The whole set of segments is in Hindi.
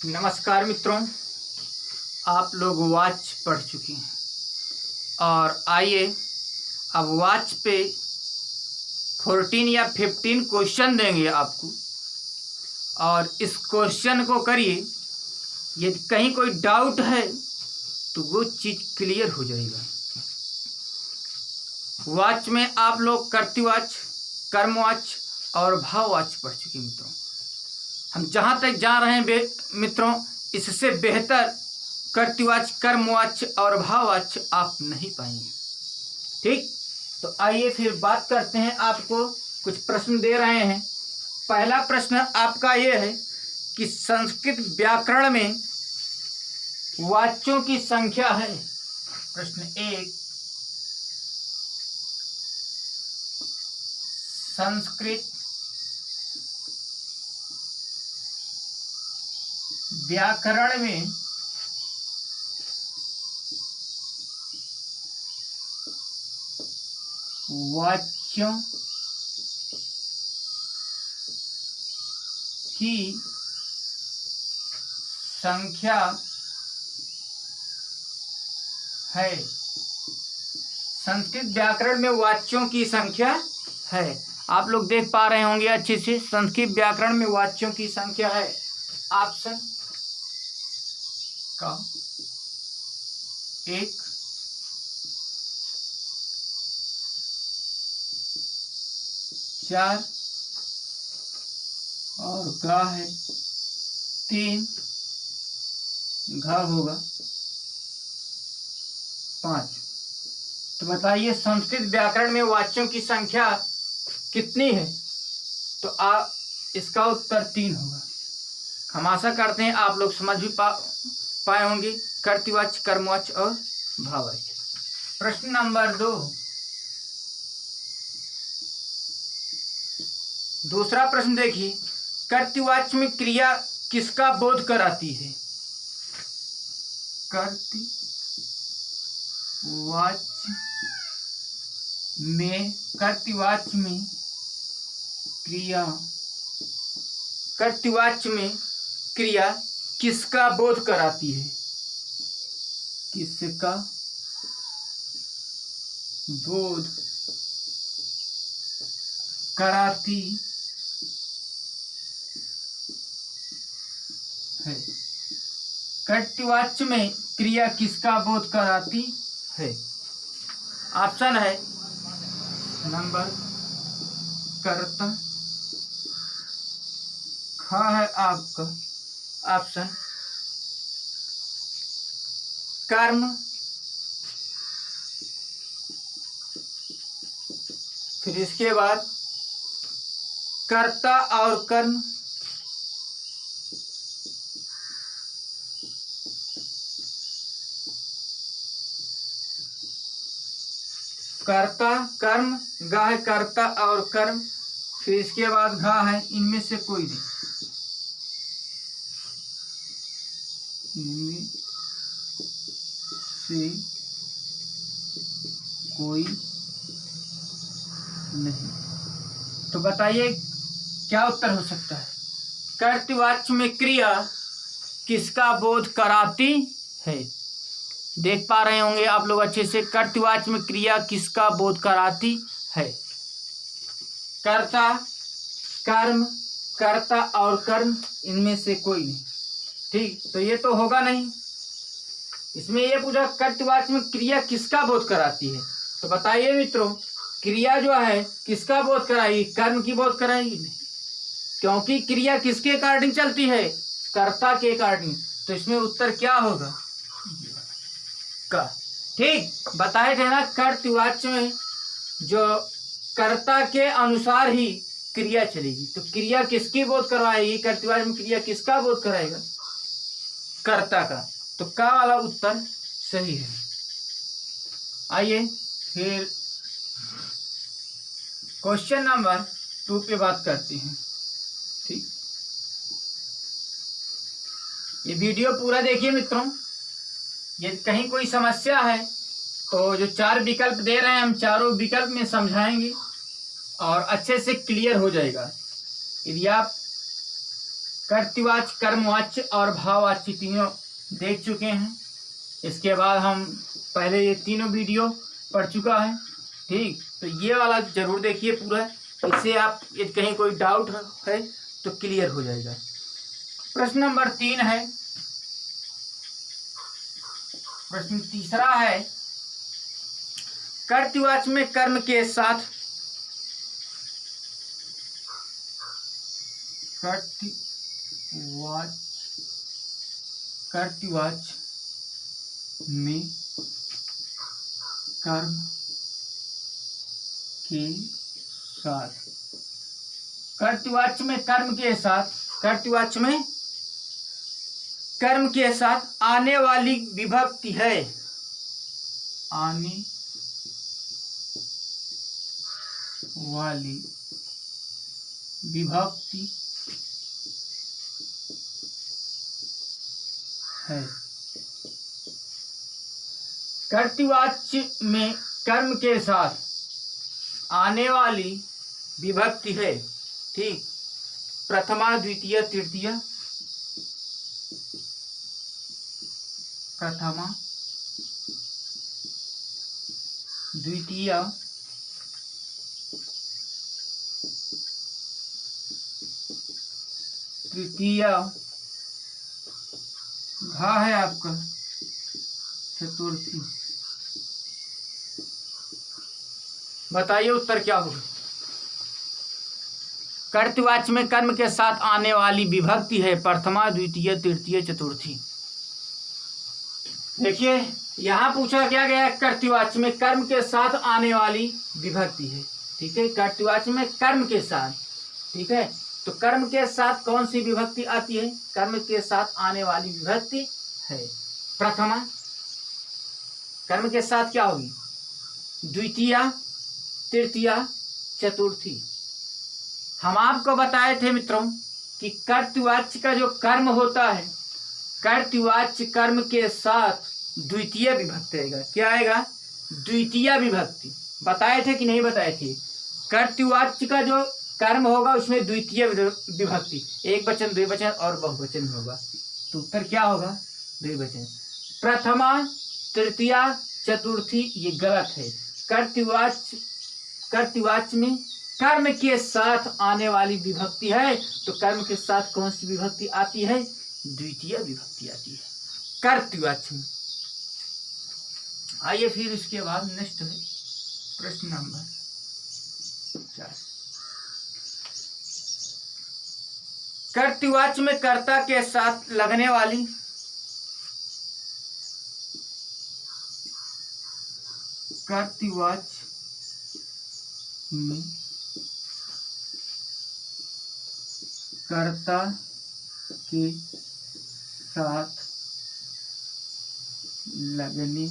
नमस्कार मित्रों, आप लोग वाच पढ़ चुके हैं और आइए अब वाच पे 14 या 15 क्वेश्चन देंगे आपको और इस क्वेश्चन को करिए। यदि कहीं कोई डाउट है तो वो चीज़ क्लियर हो जाएगा। वाच में आप लोग कर्तृवाच, कर्मवाच और भाववाच पढ़ चुके हैं मित्रों। हम जहाँ तक जा रहे हैं मित्रों, इससे बेहतर कर्तृवाच, कर्मवाच और भाववाच आप नहीं पाएंगे। ठीक, तो आइए फिर बात करते हैं। आपको कुछ प्रश्न दे रहे हैं। पहला प्रश्न आपका ये है कि संस्कृत व्याकरण में वाच्यों की संख्या है। प्रश्न 1, संस्कृत व्याकरण में वाच्यों की संख्या है। संस्कृत व्याकरण में वाच्यों की संख्या है। आप लोग देख पा रहे होंगे अच्छे से। संस्कृत व्याकरण में वाच्यों की संख्या है। ऑप्शन का 1, 4 और गा है 3, घा होगा 5। तो बताइए संस्कृत व्याकरण में वाच्यों की संख्या कितनी है? तो आप इसका उत्तर 3 होगा। हम आशा करते हैं आप लोग समझ भी पाए होंगे कर्तृवाच, कर्मवाच और भाववाच। प्रश्न नंबर 2, दूसरा प्रश्न देखिए। कर्तृवाच में क्रिया किसका बोध कराती है? कर्तृवाच में क्रिया किसका बोध कराती है? किसका बोध कराती है? कर्तृवाच में क्रिया किसका बोध कराती है? ऑप्शन है नंबर कर्ता, खा है आपका ऑप्शन कर्म, फिर इसके बाद कर्ता और कर्म, कर्ता कर्म, गा है कर्ता और कर्म, फिर इसके बाद घा है। इनमें से कोई नहीं, इनमें से कोई नहीं। तो बताइए क्या उत्तर हो सकता है? कर्तृवाच में क्रिया किसका बोध कराती है? देख पा रहे होंगे आप लोग अच्छे से। कर्तृवाच में क्रिया किसका बोध कराती है? कर्ता, कर्म, कर्ता और कर्म, इनमें से कोई नहीं। ठीक, तो ये तो होगा नहीं। इसमें ये पूछा कर्तृवाच में क्रिया किसका बोध कराती है। तो बताइए मित्रों, क्रिया जो है किसका बोध कराएगी? कर्म की बोध कराएगी नहीं, क्योंकि क्रिया किसके अकॉर्डिंग चलती है? कर्ता के अकॉर्डिंग। तो इसमें उत्तर क्या होगा? का। ठीक, बताए थे ना कर्तृवाच में जो कर्ता के अनुसार ही क्रिया चलेगी। तो क्रिया किसकी बोध करवाएगी? कर्तृवाच में क्रिया किसका बोध कराएगा? कर्ता का। तो का वाला उत्तर सही है। आइए फिर क्वेश्चन नंबर 2 पे बात करते हैं। ठीक, ये वीडियो पूरा देखिए मित्रों। यदि कहीं कोई समस्या है तो जो 4 विकल्प दे रहे हैं, हम चारों विकल्प में समझाएंगे और अच्छे से क्लियर हो जाएगा। यदि आप कर्तृवाच्य, कर्मवाच्य और भाववाच्य तीनों देख चुके हैं। इसके बाद हम पहले ये तीनों वीडियो पढ़ चुका है। ठीक, तो ये वाला जरूर देखिए पूरा, इससे आप यदि कहीं कोई डाउट है तो क्लियर हो जाएगा। प्रश्न नंबर 3 है, प्रश्न तीसरा है, कर्तृवाच्य में कर्म के साथ कर्तृवाच्य में कर्म के साथ, कर्तृवाच्य में कर्म के साथ, कर्तृवाच्य में कर्म के साथ आने वाली विभक्ति है, आने वाली विभक्ति है। कर्तृवाच्य में कर्म के साथ आने वाली विभक्ति है। ठीक, प्रथमा, द्वितीय, तृतीय, प्रथमा, द्वितीय, तृतीय, घा है आपका चतुर्थी। बताइए उत्तर क्या होगा। कर्तृवाच्य में कर्म के साथ आने वाली विभक्ति है प्रथमा, द्वितीय, तृतीय, चतुर्थी। देखिए यहाँ पूछा क्या गया है, कर्तृवाच्य में कर्म के साथ आने वाली विभक्ति है। ठीक है, कर्तृवाच्य में कर्म के साथ। ठीक है, तो कर्म के साथ कौन सी विभक्ति आती है? कर्म के साथ आने वाली विभक्ति है प्रथमा। कर्म के साथ क्या होगी? द्वितीया, तृतीया, चतुर्थी। हम आपको बताए थे मित्रों कि कर्तृवाच्य का जो कर्म होता है, कर्तृवाच्य कर्म के साथ द्वितीय विभक्ति आएगा। क्या आएगा? द्वितीय विभक्ति। बताए थे कि नहीं बताए थे? कर्तृवाच्य का जो कर्म होगा उसमें द्वितीय विभक्ति, एक वचन, द्विवचन और बहुवचन होगा। तो उत्तर क्या होगा? द्विवचन। प्रथमा, तृतीया, चतुर्थी ये गलत है। कर्तृवाच्य में कर्म के साथ आने वाली विभक्ति है, तो कर्म के साथ कौन सी विभक्ति आती है? द्वितीय विभक्ति आती है कर्तृवाच्य में। आइए फिर इसके बाद नेक्स्ट है प्रश्न नंबर 4। कर्तृवाच्य में कर्ता के साथ लगने वाली कर्तृवाच्य में कर्ता के साथ लगने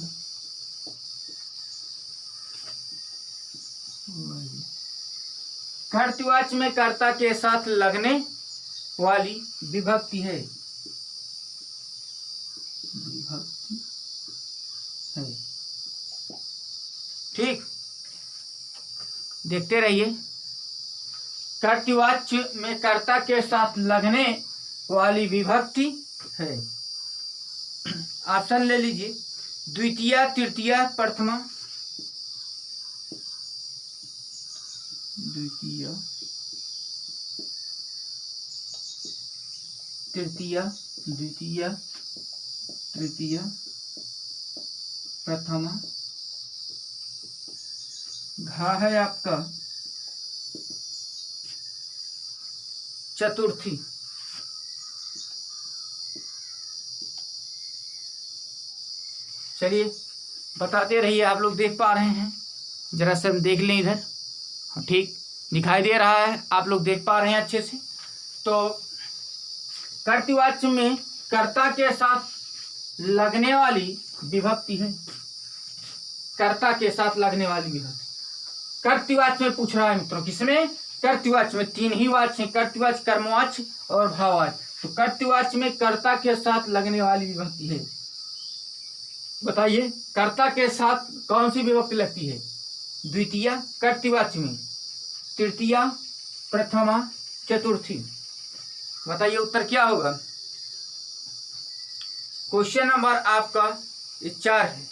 कर्तृवाच्य में कर्ता के साथ लगने वाली विभक्ति है, विभक्ति है। ठीक, देखते रहिए। कर्तृवाच्य में कर्ता के साथ लगने वाली विभक्ति है। ऑप्शन ले लीजिए, द्वितीय, तृतीय, प्रथमा, द्वितीय, तृतीय, द्वितीय, तृतीय, प्रथमा, घा है आपका चतुर्थी। चलिए बताते रहिए, आप लोग देख पा रहे हैं, जरा से हम देख लें इधर। ठीक दिखाई दे रहा है, आप लोग देख पा रहे हैं अच्छे से। तो कर्तृवाच्य में कर्ता के साथ लगने वाली विभक्ति है, कर्ता के साथ लगने वाली विभक्ति। कर्तृवाच्य में पूछ रहा है मित्रों, किसमें? कर्तृवाच्य में। 3 ही वाच्य हैं, कर्तृवाच्य, कर्मवाच्य और भाववाच्य। तो कर्तृवाच्य में कर्ता के साथ लगने वाली विभक्ति है। बताइए, कर्ता के साथ कौन सी विभक्ति लगती है? द्वितीय कर्तृवाच्य में, तृतीया, प्रथमा, चतुर्थी। बताइए उत्तर क्या होगा। क्वेश्चन नंबर आपका 4 है।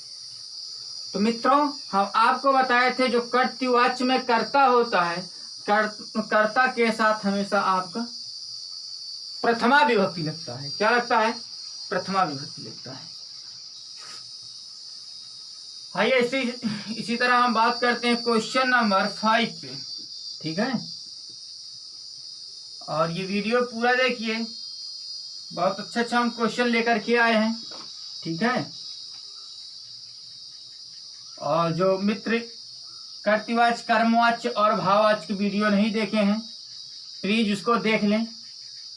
तो मित्रों हम आपको बताए थे जो कर्तृवाच्य में कर्ता होता है, कर्ता के साथ हमेशा आपका प्रथमा विभक्ति लगता है। क्या लगता है? प्रथमा विभक्ति लगता है। आइए इसी तरह हम बात करते हैं क्वेश्चन नंबर 5 पे। ठीक है, और ये वीडियो पूरा देखिए, बहुत अच्छा हम क्वेश्चन लेकर के आए हैं। ठीक है, और जो मित्र कर्तृवाच्य, कर्मवाच्य और भाववाच्य की वीडियो नहीं देखे हैं, प्लीज उसको देख लें।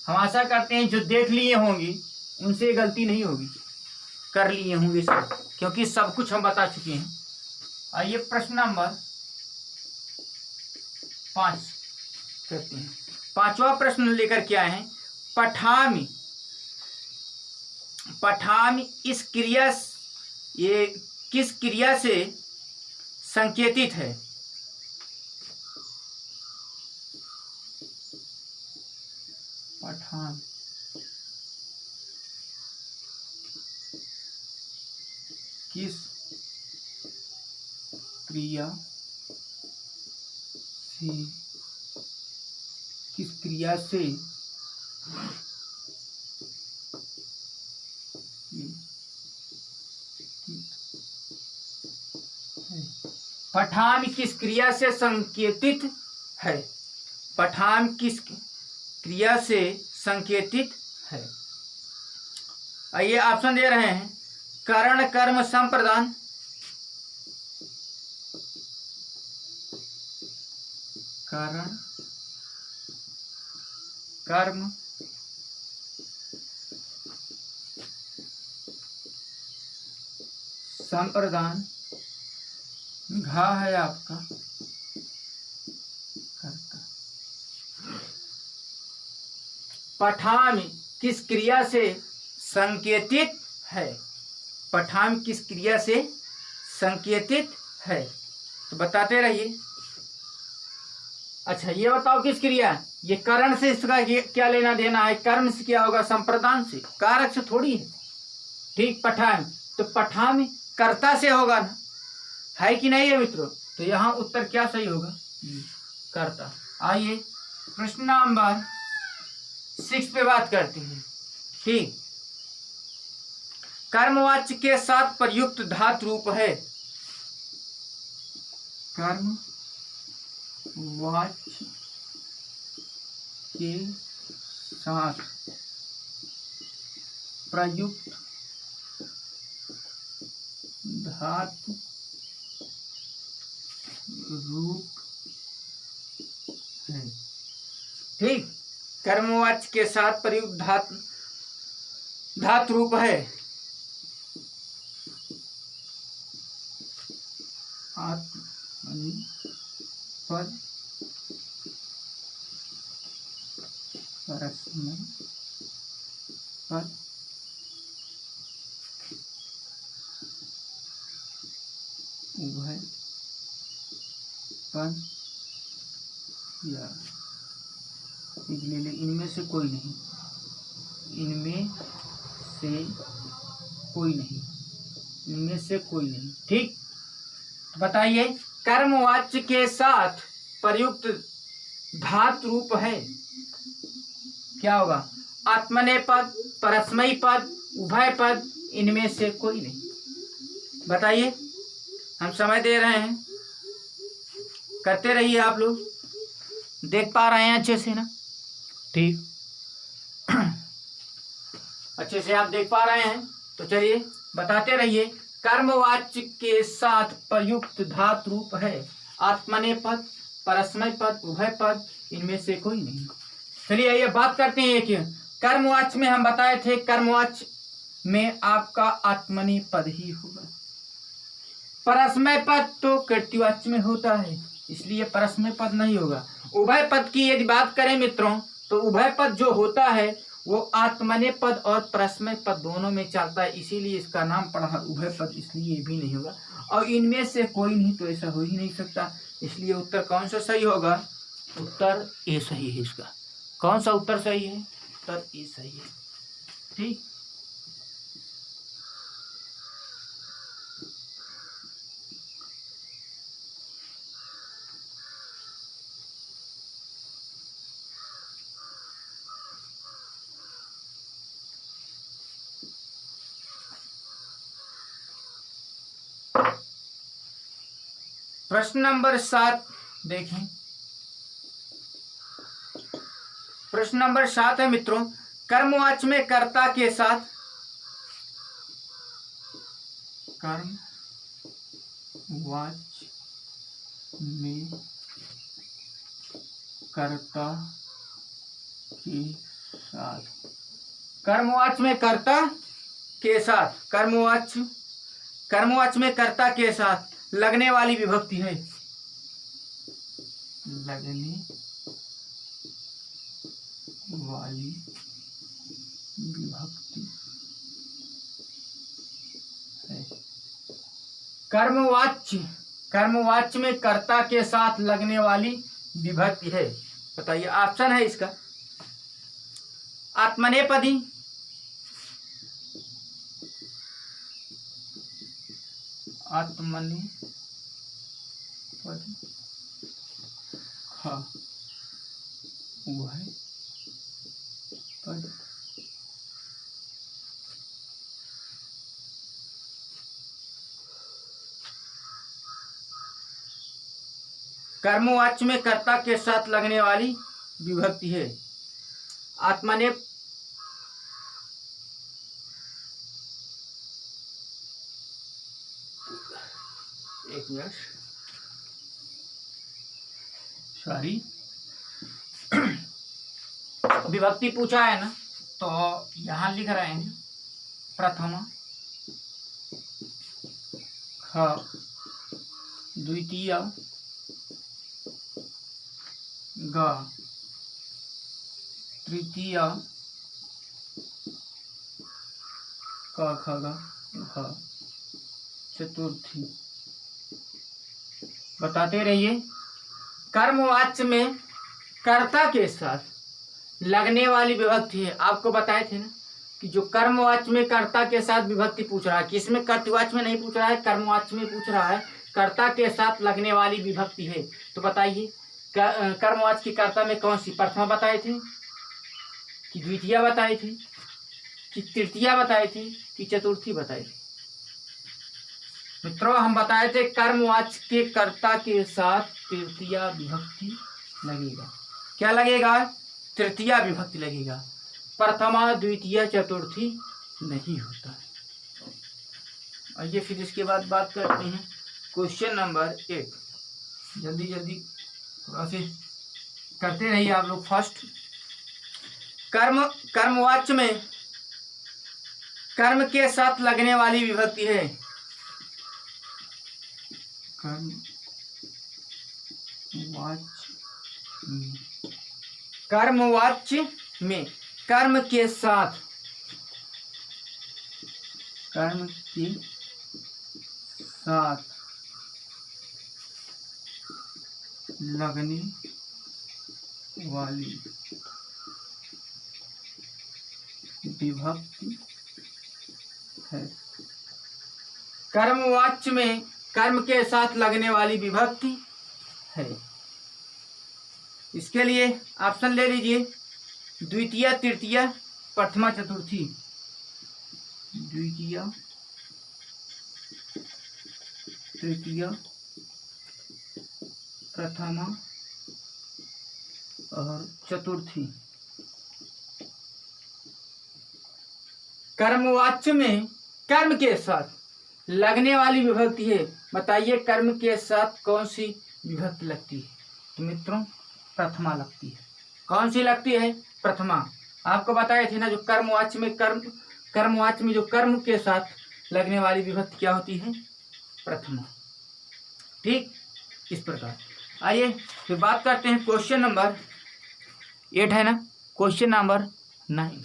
हम आशा करते हैं जो देख लिए होंगी उनसे गलती नहीं होगी, कर लिए होंगे सब, क्योंकि सब कुछ हम बता चुके हैं। आइए प्रश्न नंबर 5 करते हैं। 5वां प्रश्न लेकर के आए हैं। पठामि, पठामि इस क्रिया, ये किस क्रिया से संकेतित है? पठामि किस क्रिया से, किस क्रिया से पठामि किस क्रिया से संकेतित है? पठामि किस क्रिया से संकेतित है? आइए ऑप्शन दे रहे हैं। करण, कर्म, संप्रदान, करण, कर्म, संप्रदान, घा है आपका कर्ता। पठामि किस क्रिया से संकेतित है? पठामि किस क्रिया से संकेतित है? तो बताते रहिए। अच्छा ये बताओ किस क्रिया, ये करण से इसका क्या लेना देना है? कर्म से क्या होगा? संप्रदान से, कारक से थोड़ी है। ठीक, पठामि, तो पठामि कर्ता से होगा ना, है कि नहीं है मित्रों? तो यहाँ उत्तर क्या सही होगा? कर्ता। आइए प्रश्न नंबर 6 पे बात करते हैं। ठीक, कर्मवाच्य के साथ प्रयुक्त धातु रूप है। कर्मवाच्य के साथ प्रयुक्त धातु रूप है। ठीक, कर्मवाच्य के साथ प्रयुक्त धातु रूप है। आत्मनेपद, परस्मैपद, उभयपद या ले ले, इनमें से कोई नहीं, इनमें से कोई नहीं, इनमें से कोई नहीं। ठीक, बताइए कर्मवाच्य के साथ प्रयुक्त धातु रूप है, क्या होगा? आत्मनेपद, परस्मैपद पद, उभय पद, इनमें से कोई नहीं। बताइए, हम समय दे रहे हैं, करते रहिए। आप लोग देख पा रहे हैं अच्छे से ना? ठीक, अच्छे से आप देख पा रहे हैं तो चलिए बताते रहिए। कर्मवाच्य के साथ प्रयुक्त धातु रूप है आत्मनेपद, परस्मैपद, उभयपद, इनमें से कोई नहीं। चलिए ये बात करते हैं कि कर्मवाच्य में हम बताए थे, कर्मवाच्य में आपका आत्मनेपद ही होगा। परस्मैपद तो कर्तृवाच्य में होता है, इसलिए परस्मैपद नहीं होगा। उभयपद की यदि बात करें मित्रों, तो उभयपद जो होता है वो आत्मनेपद और परस्मैपद दोनों में चलता है, इसीलिए इसका नाम पड़ा है उभयपद, इसलिए ये भी नहीं होगा। और इनमें से कोई नहीं, तो ऐसा हो ही नहीं सकता, इसलिए उत्तर कौन सा सही होगा? उत्तर ए सही है इसका। कौन सा उत्तर सही है? उत्तर ई सही है। ठीक, प्रश्न नंबर 7 देखें। प्रश्न नंबर 7 है मित्रों, कर्मवाच्य में कर्ता के साथ, कर्मवाच्य में कर्ता के साथ, कर्मवाच्य में कर्ता के साथ, कर्मवाच्य में कर्ता के साथ लगने वाली विभक्ति है, लगने वाली विभक्ति है। कर्मवाच्य में कर्ता के साथ लगने वाली विभक्ति है। बताइए, ऑप्शन है इसका आत्मनेपदी, आत्मनेपदी, हाँ वह पद, कर्मवाच्य में कर्ता के साथ लगने वाली विभक्ति है। आत्मनेप, एक मिनट, सॉरी, विभक्ति पूछा है ना, तो यहां लिख रहे हैं प्रथमा, ख, द्वितीय, ग, तृतीय, क, ख, ग, घ, चतुर्थी। बताते रहिए। कर्मवाच्य में कर्ता के साथ लगने वाली विभक्ति है। आपको बताए थे ना कि जो कर्मवाच्य में कर्ता के साथ विभक्ति पूछ रहा है, किसमें, कर्तवाच्य में नहीं पूछ रहा है, कर्मवाच्य में पूछ रहा है, कर्ता के साथ लगने वाली विभक्ति है। तो बताइए कर्मवाच्य की कर्ता में कौन सी, प्रथमा बताए थे कि द्वितीय बताए थे कि तृतीया बताए थे कि चतुर्थी बताए थे? मित्रों हम बताए थे कर्मवाच्य के कर्ता के साथ तृतीया विभक्ति लगेगा। क्या लगेगा? तृतीया विभक्ति लगेगा। प्रथमा द्वितीय चतुर्थी नहीं होता है। आइए फिर इसके बाद बात करते हैं क्वेश्चन नंबर 8। जल्दी जल्दी थोड़ा से करते रहिए आप लोग। फर्स्ट, कर्मवाच्य में कर्म के साथ लगने वाली विभक्ति है। कर्मवाच्य में कर्म के साथ लगने वाली विभक्ति है। कर्मवाच्य में कर्म के साथ लगने वाली विभक्ति है। इसके लिए ऑप्शन ले लीजिए, द्वितीय, तृतीय, प्रथमा, चतुर्थी। द्वितीय, तृतीय, प्रथमा और चतुर्थी। कर्मवाच्य में कर्म के साथ लगने वाली विभक्ति है। बताइए कर्म के साथ कौन सी विभक्ति लगती है? तो मित्रों प्रथमा लगती है। कौन सी लगती है? प्रथमा। आपको बताए थे ना, जो कर्मवाच्य में जो कर्म के साथ लगने वाली विभक्ति क्या होती है? प्रथमा। ठीक, इस प्रकार। आइए फिर बात करते हैं क्वेश्चन नंबर 8 है ना, क्वेश्चन नंबर 9।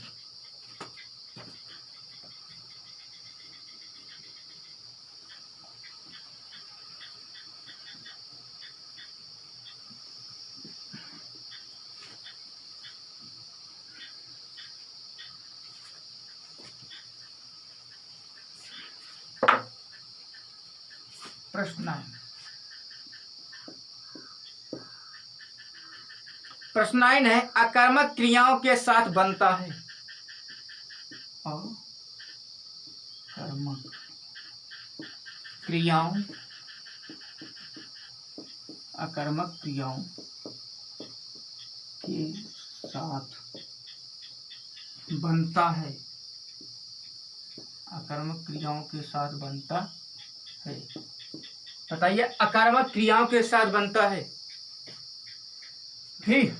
प्रश्न 9 है, अकर्मक क्रियाओं के साथ बनता है। अकर्मक क्रियाओं के साथ बनता है। अकर्मक क्रियाओं के साथ बनता है। बताइए, अकर्मक क्रियाओं के साथ बनता है। ठीक,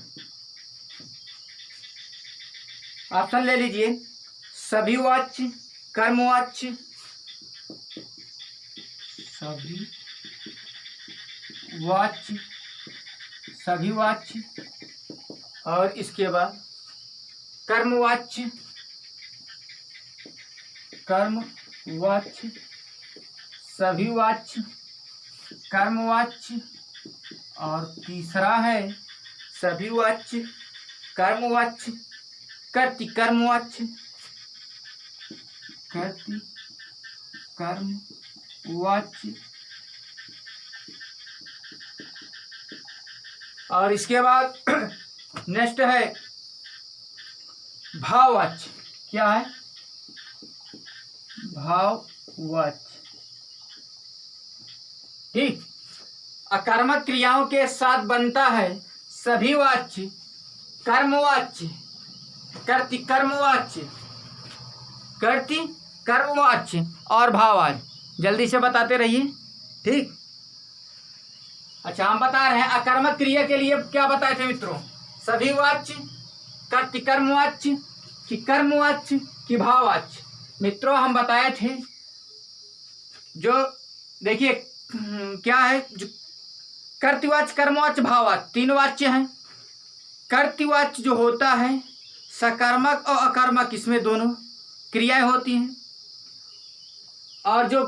ऑप्शन ले लीजिए। सभी वाच्य, कर्मवाच्य, सभी वाच्य और इसके बाद कर्मवाच्य, सभी वाच्य, कर्मवाच्य और तीसरा है सभी वाच्य, कर्मवाच्य, कर्मवाच्य, और इसके बाद नेक्स्ट है भाववाच्य। क्या है? भाववाच्य। ठीक, अकर्मक क्रियाओं के साथ बनता है सभी वाच्य, कर्मवाच्य, कर्मवाच्य और भाववाच्य। जल्दी से बताते रहिए। ठीक, अच्छा, हम बता रहे हैं अकर्मक क्रिया के लिए क्या बताए थे मित्रों? सभी वाच्य, कर्मवाच्य कि कर्मवाच्य कि भाववाच्य। मित्रों, हम बताए थे, जो देखिए क्या है, जो कर्तृवाच्य, कर्मवाच्य, भाववाच्य तीन वाच्य हैं। कर्तृवाच्य जो होता है सकर्मक और अकर्मक, इसमें दोनों क्रियाएं होती हैं। और जो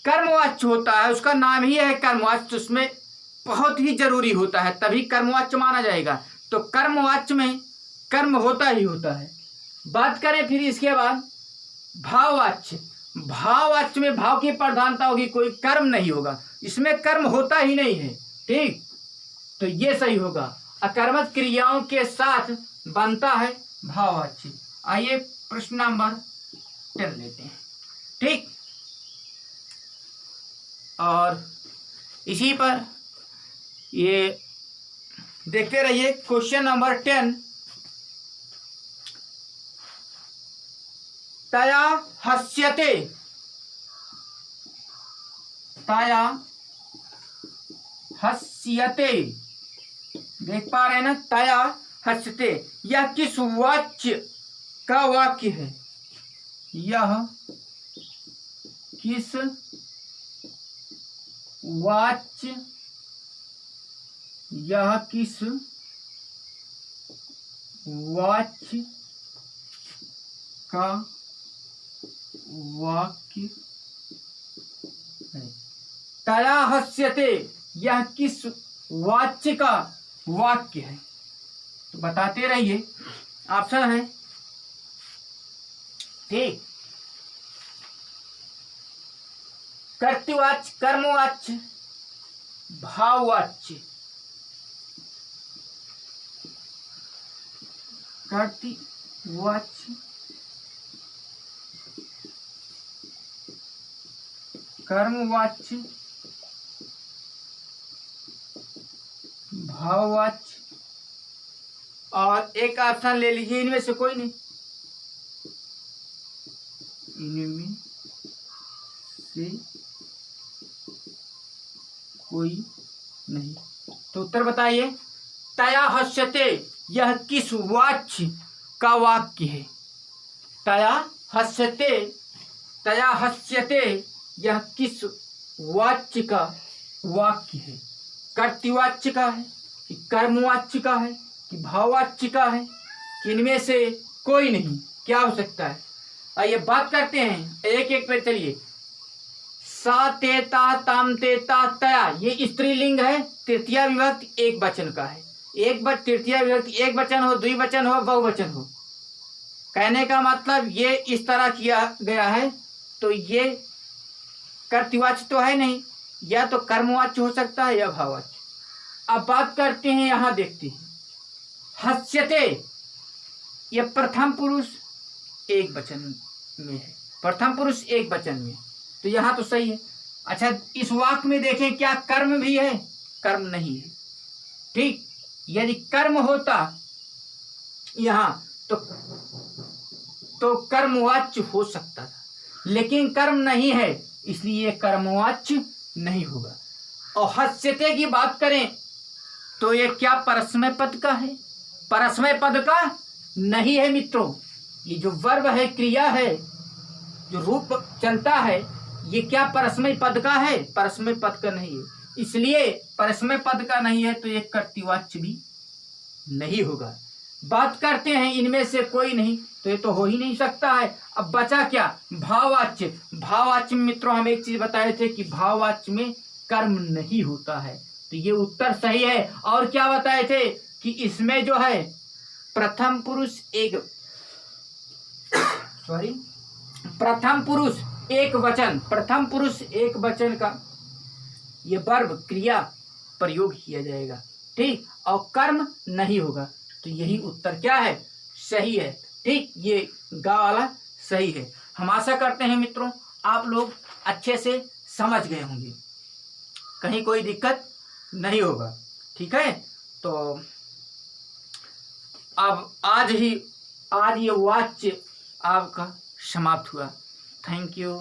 कर्मवाच्य होता है उसका नाम ही है कर्मवाच्य, उसमें बहुत ही जरूरी होता है, तभी कर्मवाच्य माना जाएगा। तो कर्मवाच्य में कर्म होता ही होता है। बात करें फिर इसके बाद भाववाच्य। भाववाच्य में भाव की प्रधानता होगी, कोई कर्म नहीं होगा, इसमें कर्म होता ही नहीं है। ठीक, तो ये सही होगा, अकर्मक क्रियाओं के साथ बनता है भाववाच्य। आइए प्रश्न नंबर 10 लेते हैं। ठीक, और इसी पर ये देखते रहिए। क्वेश्चन नंबर 10, तया हस्यते, देख पा रहे हैं ना? तया हस्यते, यह किस वाच्य का वाक्य है? यह किस वाच्य का वाक्य है? तया हस्यते, यह किस वाच्य का वाक्य है? तो बताते रहिए, ऑप्शन है। ठीक, कर्तृवाच्य, कर्मवाच्य, भाववाच्य। कर्तृवाच्य, कर्मवाच्य, भाववाच्य और एक ऑप्शन ले लीजिए, इनमें से कोई नहीं, इनमें से कोई नहीं। तो उत्तर बताइए, तया हस्यते, यह किस वाच्य का वाक्य है? तया हस्यते, यह किस वाच्य का वाक्य है? कर्तृवाच्य का है कि कर्मवाच्य का है कि भाववाच्य का है कि इनमें से कोई नहीं? क्या हो सकता है? आइए बात करते हैं एक एक पे। चलिए, सा तेता ताम तेता तया, ये स्त्रीलिंग है, तृतीया विभक्ति एक वचन का है। तृतीया विभक्ति एक वचन हो, द्विवचन हो, बहुवचन हो। कहने का मतलब ये इस तरह किया गया है, तो ये कर्तृवाच्य तो है नहीं, या तो कर्मवाच्य हो सकता है या भाववाच्य। अब बात करते हैं, यहाँ देखते हैं हस्यते, यह प्रथम पुरुष एक वचन में है, प्रथम पुरुष एक वचन में, तो यहाँ तो सही है। अच्छा, इस वाक्य में देखें क्या कर्म भी है? कर्म नहीं है। ठीक, यदि कर्म होता यहाँ तो कर्मवाच्य हो सकता था, लेकिन कर्म नहीं है, इसलिए कर्मवाच्य नहीं होगा। और हस्यते की बात करें तो ये क्या परस्मय पद का है? परस्मय पद का नहीं है मित्रों। ये जो वर्ब है, क्रिया है, जो रूप चलता है, ये क्या परस्मय पद का है? परस्मय पद का नहीं है, इसलिए परस्मय पद का नहीं है तो ये कर्तृवाच्य भी नहीं होगा। बात करते हैं इनमें से कोई नहीं, तो ये तो हो ही नहीं सकता है। अब बचा क्या? भाववाच्य। भाववाच्य में मित्रों हम एक चीज बताए थे कि भाववाच्य में कर्म नहीं होता है, तो ये उत्तर सही है। और क्या बताए थे कि इसमें जो है प्रथम पुरुष एक प्रथम पुरुष एक वचन, प्रथम पुरुष एक वचन का ये वर्ब क्रिया प्रयोग किया जाएगा। ठीक, और कर्म नहीं होगा, तो यही उत्तर क्या है? सही है। ठीक, ये गा वाला सही है। हम आशा करते हैं मित्रों आप लोग अच्छे से समझ गए होंगे, कहीं कोई दिक्कत नहीं होगा। ठीक है, तो अब आज ये वाच्य आपका समाप्त हुआ। Thank you.